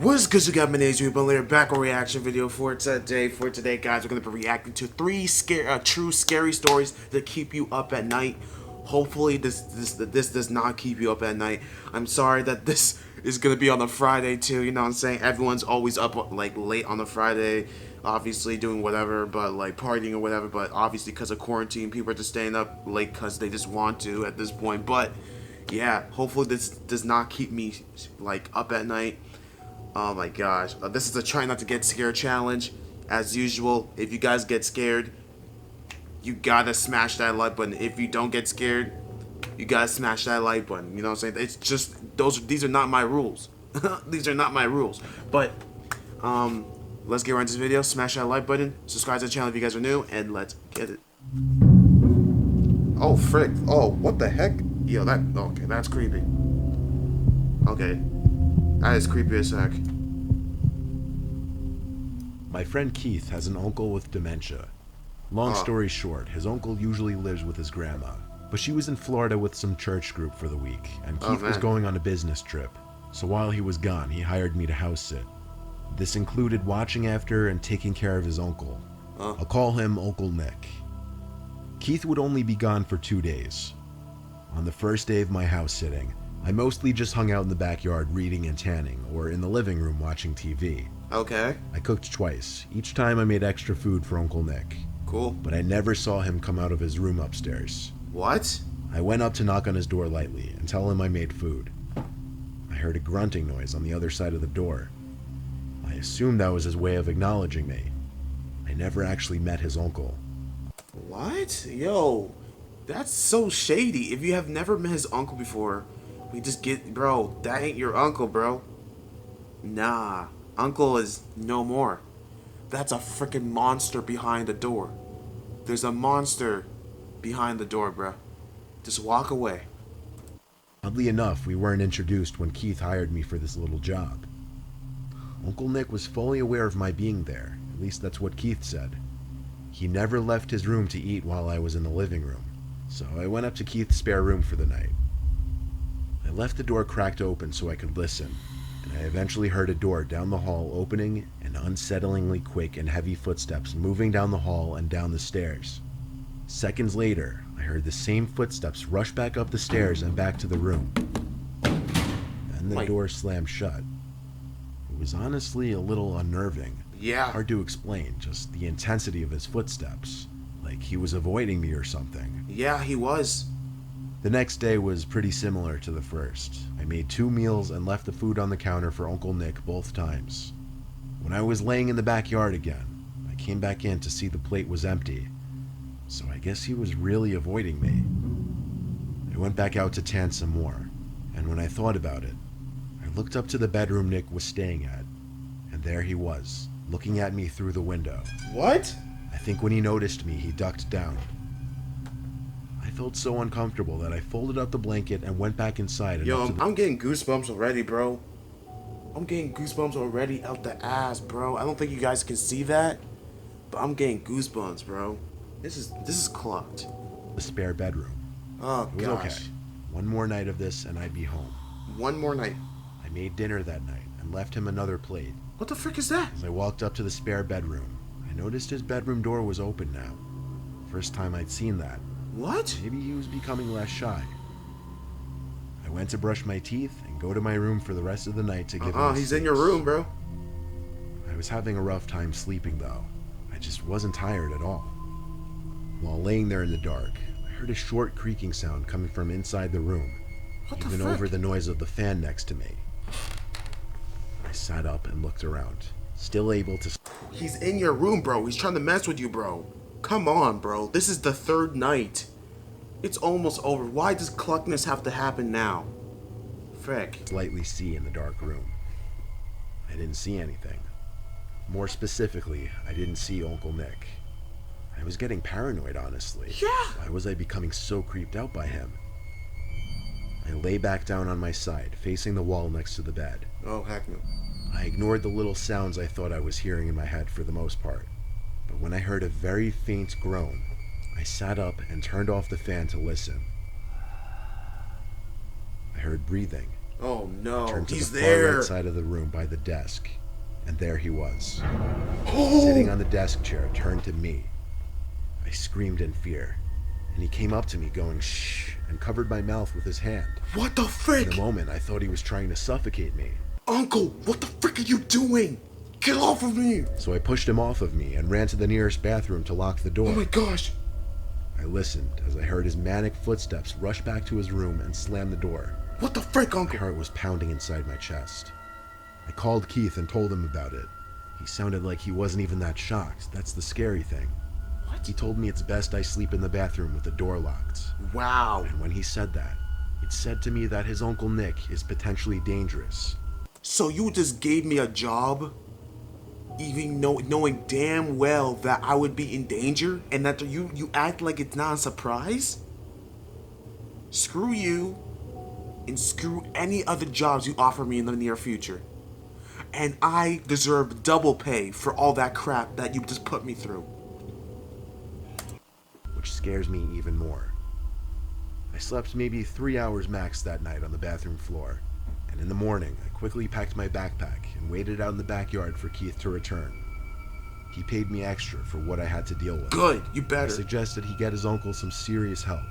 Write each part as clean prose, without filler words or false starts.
What's good, you got my name is Later back on reaction video for today. Guys, we're gonna be reacting to three true scary stories that keep you up at night. Hopefully, this does not keep you up at night. I'm sorry that this is gonna be on a Friday too. You know what I'm saying? Everyone's always up like late on a Friday, obviously doing whatever, but like partying or whatever. But obviously, because of quarantine, people are just staying up late because they just want to at this point. But yeah, hopefully this does not keep me like up at night. Oh my gosh. This is a try not to get scared challenge. As usual, if you guys get scared, you gotta smash that like button. If you don't get scared, you gotta smash that like button. You know what I'm saying? It's just these are not my rules. These are not my rules. But let's get right into this video. Smash that like button, subscribe to the channel if you guys are new, and let's get it. Oh frick. Oh, what the heck? Yo, okay, that's creepy. Okay. That is creepy as heck. My friend Keith has an uncle with dementia. Long story short, his uncle usually lives with his grandma, but she was in Florida with some church group for the week, and Keith was going on a business trip. So while he was gone, he hired me to house sit. This included watching after and taking care of his uncle. I'll call him Uncle Nick. Keith would only be gone for 2 days. On the first day of my house sitting, I mostly just hung out in the backyard reading and tanning, or in the living room watching TV. Okay. I cooked twice. Each time I made extra food for Uncle Nick. Cool. But I never saw him come out of his room upstairs. What? I went up to knock on his door lightly and tell him I made food. I heard a grunting noise on the other side of the door. I assumed that was his way of acknowledging me. I never actually met his uncle. What? Yo, that's so shady. If you have never met his uncle before, bro, that ain't your uncle, bro. Nah, uncle is no more. That's a freaking monster behind the door. There's a monster behind the door, bro. Just walk away. Oddly enough, we weren't introduced when Keith hired me for this little job. Uncle Nick was fully aware of my being there, at least that's what Keith said. He never left his room to eat while I was in the living room, so I went up to Keith's spare room for the night. I left the door cracked open so I could listen, and I eventually heard a door down the hall opening and unsettlingly quick and heavy footsteps moving down the hall and down the stairs. Seconds later, I heard the same footsteps rush back up the stairs and back to the room. Then the door slammed shut. It was honestly a little unnerving. Yeah. Hard to explain, just the intensity of his footsteps. Like he was avoiding me or something. Yeah, he was. The next day was pretty similar to the first. I made 2 meals and left the food on the counter for Uncle Nick both times. When I was laying in the backyard again, I came back in to see the plate was empty. So I guess he was really avoiding me. I went back out to tan some more, and when I thought about it, I looked up to the bedroom Nick was staying at, and there he was, looking at me through the window. What? I think when he noticed me, he ducked down. I felt so uncomfortable that I folded up the blanket and went back inside. And Yo, I'm getting goosebumps already, bro. I'm getting goosebumps already out the ass, bro. I don't think you guys can see that, but I'm getting goosebumps, bro. This is clocked. The spare bedroom. Oh, it was gosh. Okay. One more night of this and I'd be home. One more night. I made dinner that night and left him another plate. What the frick is that? As I walked up to the spare bedroom, I noticed his bedroom door was open now. First time I'd seen that. What? Maybe he was becoming less shy. I went to brush my teeth and go to my room for the rest of the night to give him he's in your room, bro. I was having a rough time sleeping though. I just wasn't tired at all. While laying there in the dark, I heard a short creaking sound coming from inside the room, even over the noise of the fan next to me. I sat up and looked around, still able to... He's in your room, bro. He's trying to mess with you, bro. Come on, bro. This is the 3rd night. It's almost over. Why does cluckness have to happen now? Frick. Slightly see in the dark room. I didn't see anything. More specifically, I didn't see Uncle Nick. I was getting paranoid, honestly. Yeah. Why was I becoming so creeped out by him? I lay back down on my side, facing the wall next to the bed. Oh, heck no. I ignored the little sounds I thought I was hearing in my head for the most part. But when I heard a very faint groan, I sat up and turned off the fan to listen. I heard breathing. Oh no, Turned to he's the far there. right side of the room by the desk, and there he was, Oh! sitting on the desk chair, turned to me. I screamed in fear, and he came up to me going shh and covered my mouth with his hand. What the frick? In a moment, I thought he was trying to suffocate me. Uncle, what the frick are you doing? Get off of me! So I pushed him off of me and ran to the nearest bathroom to lock the door. Oh my gosh! I listened as I heard his manic footsteps rush back to his room and slam the door. What the frick, My Uncle? heart was pounding inside my chest. I called Keith and told him about it. He sounded like he wasn't even that shocked. That's the scary thing. What? He told me it's best I sleep in the bathroom with the door locked. Wow. And when he said that, it said to me that his Uncle Nick is potentially dangerous. So you just gave me a job, even knowing damn well that I would be in danger, and that you act like it's not a surprise? Screw you, and screw any other jobs you offer me in the near future. And I deserve double pay for all that crap that you just put me through. Which scares me even more. I slept maybe 3 hours max that night on the bathroom floor, and in the morning I quickly packed my backpack and waited out in the backyard for Keith to return. He paid me extra for what I had to deal with. Good, you I better. suggested he get his uncle some serious help,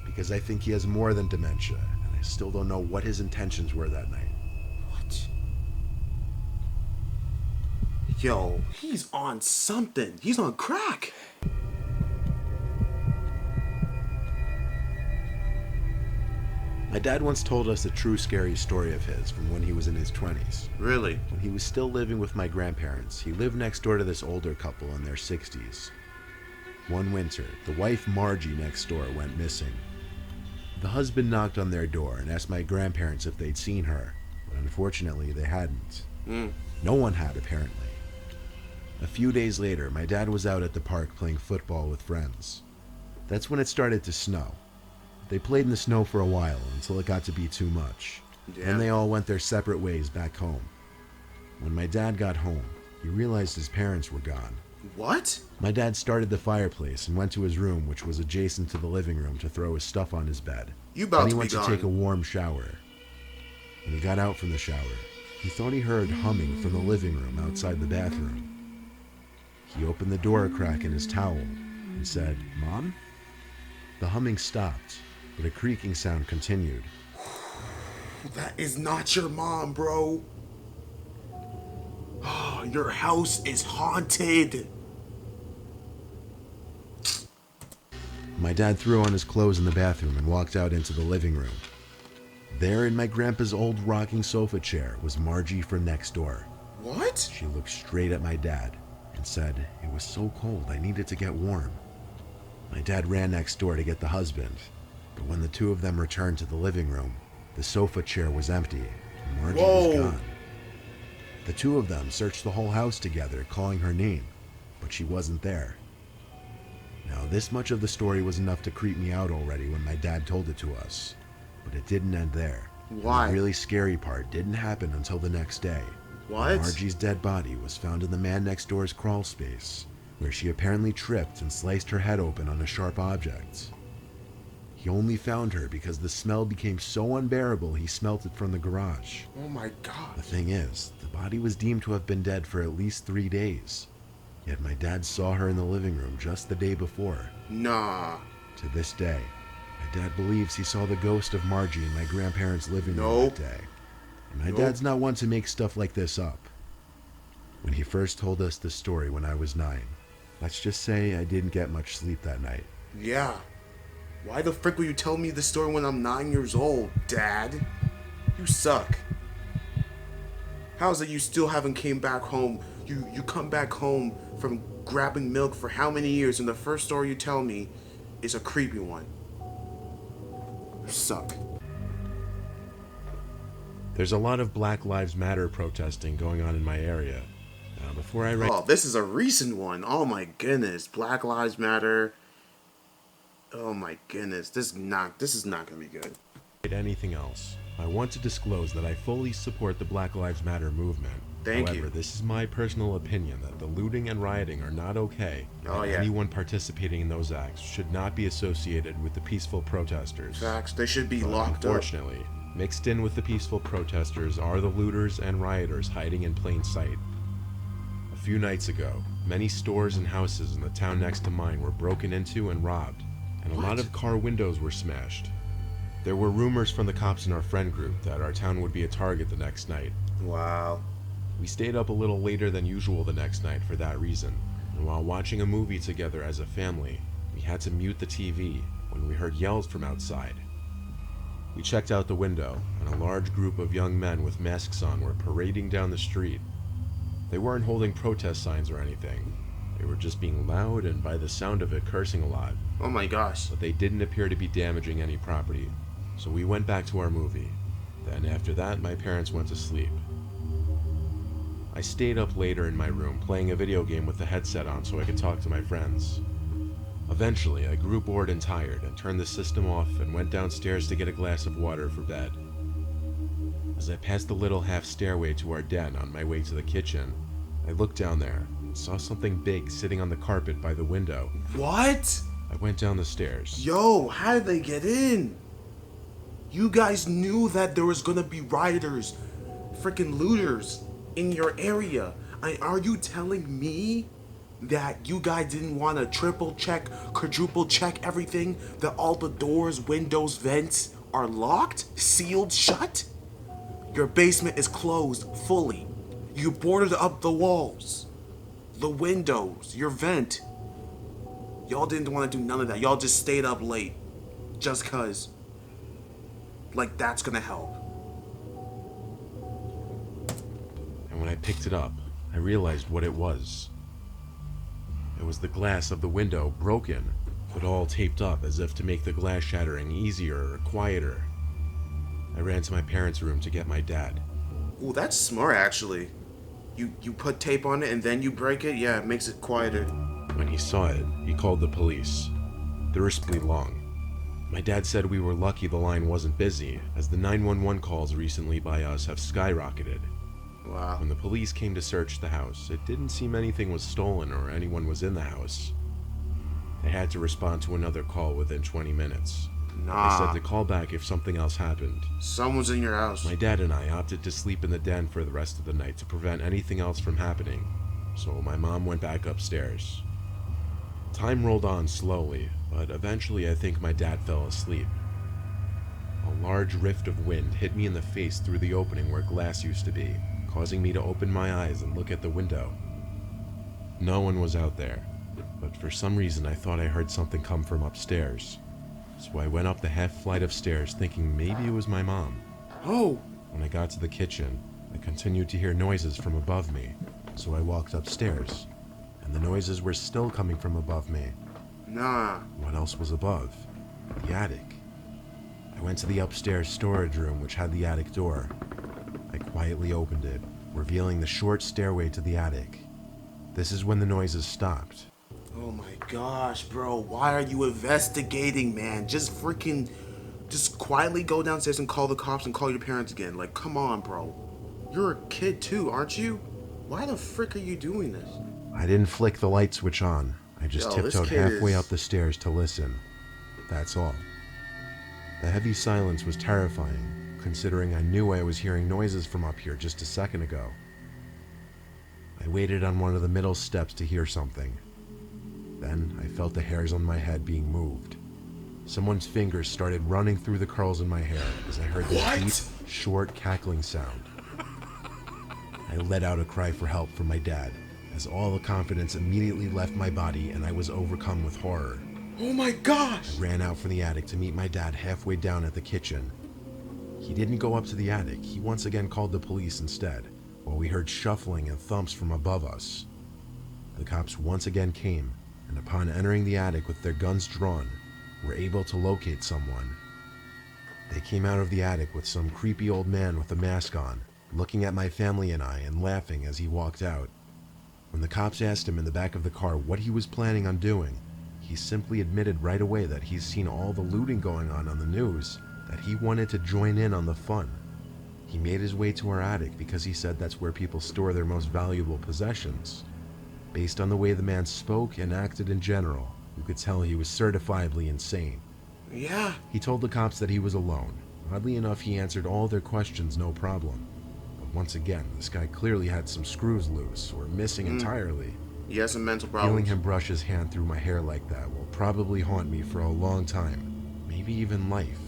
because I think he has more than dementia, and I still don't know what his intentions were that night. What? Yo, he's on something. He's on crack. My dad once told us a true scary story of his from when he was in his 20s. Really? When he was still living with my grandparents, he lived next door to this older couple in their 60s. One winter, the wife Margie next door went missing. The husband knocked on their door and asked my grandparents if they'd seen her, but unfortunately they hadn't. No one had, apparently. A few days later, my dad was out at the park playing football with friends. That's when it started to snow. They played in the snow for a while until it got to be too much. Then they all went their separate ways back home. When my dad got home, he realized his parents were gone. What? My dad started the fireplace and went to his room, which was adjacent to the living room, to throw his stuff on his bed. You about Then he to be went to gone. take a warm shower. When he got out from the shower, he thought he heard humming from the living room outside the bathroom. He opened the door a crack in his towel and said, "Mom?" The humming stopped, but a creaking sound continued. That is not your mom, bro. Your house is haunted. My dad threw on his clothes in the bathroom and walked out into the living room. There in my grandpa's old rocking sofa chair was Margie from next door. What? She looked straight at my dad and said, "It was so cold, I needed to get warm." My dad ran next door to get the husband, but when the two of them returned to the living room, the sofa chair was empty and Margie was gone. The two of them searched the whole house together, calling her name, but she wasn't there. Now, this much of the story was enough to creep me out already when my dad told it to us, but it didn't end there. Why? And the really scary part didn't happen until the next day. What? Margie's dead body was found in the man next door's crawl space, where she apparently tripped and sliced her head open on a sharp object. He only found her because the smell became so unbearable he smelt it from the garage. Oh my god. The thing is, the body was deemed to have been dead for at least 3 days. Yet my dad saw her in the living room just the day before. Nah. To this day, my dad believes he saw the ghost of Margie in my grandparents' living room Nope. that day. And my Nope. dad's not one to make stuff like this up. When he first told us this story when I was 9, let's just say I didn't get much sleep that night. Yeah. Why the frick will you tell me this story when I'm 9 years old, Dad? You suck. How's it you still haven't came back home? You come back home from grabbing milk for how many years, and the first story you tell me is a creepy one. You suck. There's a lot of Black Lives Matter protesting going on in my area. Before I write Oh, this is a recent one. Oh my goodness. Black Lives Matter. Oh my goodness. This is not gonna be good. anything else, I want to disclose that I fully support the Black Lives Matter movement. Thank However, you. this is my personal opinion that the looting and rioting are not okay, Oh, and yeah. anyone participating in those acts should not be associated with the peaceful protesters. Facts. They should be But locked up. unfortunately, Mixed in with the peaceful protesters are the looters and rioters hiding in plain sight. A few nights ago, many stores and houses in the town next to mine were broken into and robbed, and a lot of car windows were smashed. There were rumors from the cops in our friend group that our town would be a target the next night. Wow. We stayed up a little later than usual the next night for that reason, and while watching a movie together as a family, we had to mute the TV when we heard yells from outside. We checked out the window, and a large group of young men with masks on were parading down the street. They weren't holding protest signs or anything. They were just being loud and, by the sound of it, cursing a lot. Oh my gosh. But they didn't appear to be damaging any property, so we went back to our movie. Then after that, my parents went to sleep. I stayed up later in my room playing a video game with the headset on so I could talk to my friends. Eventually, I grew bored and tired and turned the system off and went downstairs to get a glass of water for bed. As I passed the little half stairway to our den on my way to the kitchen, I looked down there and saw something big sitting on the carpet by the window. What? I went down the stairs. Yo, how did they get in? You guys knew that there was gonna be rioters, freaking looters in your area. Are you telling me that you guys didn't want to triple check, quadruple check everything? That all the doors, windows, vents are locked, sealed shut? Your basement is closed fully. You boarded up the walls, the windows, your vent. Y'all didn't want to do none of that. Y'all just stayed up late. Just cause. Like that's gonna help. And when I picked it up, I realized what it was. It was the glass of the window broken, but all taped up as if to make the glass shattering easier or quieter. I ran to my parents' room to get my dad. Ooh, that's smart actually. You put tape on it and then you break it? Yeah, it makes it quieter. When he saw it, he called the police. The wristly long. My dad said we were lucky the line wasn't busy, as the 911 calls recently by us have skyrocketed. Wow. When the police came to search the house, it didn't seem anything was stolen or anyone was in the house. They had to respond to another call within 20 minutes. Nah. They said to call back if something else happened. Someone's in your house. My dad and I opted to sleep in the den for the rest of the night to prevent anything else from happening, so my mom went back upstairs. Time rolled on slowly, but eventually I think my dad fell asleep. A large rift of wind hit me in the face through the opening where glass used to be, causing me to open my eyes and look at the window. No one was out there, but for some reason I thought I heard something come from upstairs. So I went up the half flight of stairs thinking maybe it was my mom. Oh! When I got to the kitchen, I continued to hear noises from above me, so I walked upstairs, and the noises were still coming from above me. Nah. What else was above? The attic. I went to the upstairs storage room which had the attic door. I quietly opened it, revealing the short stairway to the attic. This is when the noises stopped. Oh my gosh, bro. Why are you investigating, man? Just quietly go downstairs and call the cops and call your parents again. Like, come on, bro. You're a kid too, aren't you? Why the frick are you doing this? I didn't flick the light switch on. I just tiptoed halfway up the stairs to listen. That's all. The heavy silence was terrifying, considering I knew I was hearing noises from up here just a second ago. I waited on one of the middle steps to hear something. Then I felt the hairs on my head being moved. Someone's fingers started running through the curls in my hair as I heard this deep, short, cackling sound. I let out a cry for help from my dad, as all the confidence immediately left my body and I was overcome with horror. Oh my gosh! I ran out from the attic to meet my dad halfway down at the kitchen. He didn't go up to the attic. He once again called the police instead, while we heard shuffling and thumps from above us. The cops once again came, and upon entering the attic with their guns drawn, were able to locate someone. They came out of the attic with some creepy old man with a mask on, looking at my family and I and laughing as he walked out. When the cops asked him in the back of the car what he was planning on doing, he simply admitted right away that he's seen all the looting going on the news, that he wanted to join in on the fun. He made his way to our attic because he said that's where people store their most valuable possessions. Based on the way the man spoke and acted in general, you could tell he was certifiably insane. Yeah. He told the cops that he was alone, Oddly enough, he answered all their questions no problem. But once again, this guy clearly had some screws loose or missing entirely. He has some mental Feeling problems. him brush his hand through my hair like that will probably haunt me for a long time, maybe even life.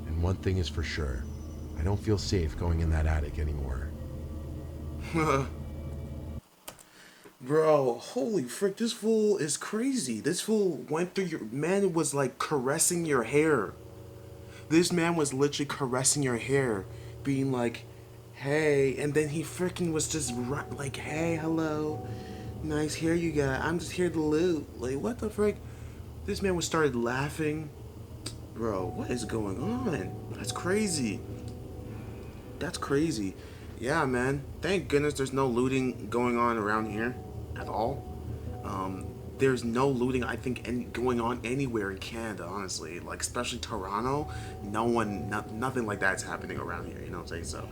And one thing is for sure, I don't feel safe going in that attic anymore. Bro, holy frick, this fool is crazy. This fool went through your man was like caressing your hair. This man was literally caressing your hair, being like, hey, and then he freaking was just like, hey, hello, nice hair you got. I'm just here to loot. Like, what the frick? This man was started laughing. Bro, what is going on? That's crazy. That's crazy. Yeah, man. Thank goodness there's no looting going on around here at all. There's no looting, I think, going on anywhere in Canada, honestly. Like, especially Toronto. Nothing like that's happening around here, you know what I'm saying? So,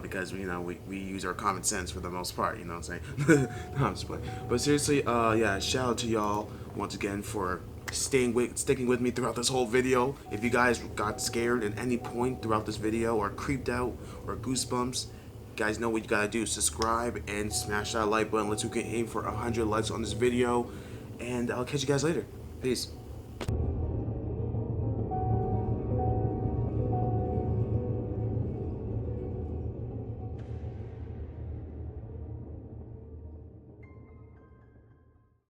because, we use our common sense for the most part, you know what I'm saying? No, I'm just playing. But seriously, yeah, shout out to y'all once again for sticking with me throughout this whole video. If you guys got scared at any point throughout this video or creeped out or goosebumps, you guys know what you gotta do. Subscribe and smash that like button. Let's get aim for 100 likes on this video. And I'll catch you guys later. Peace.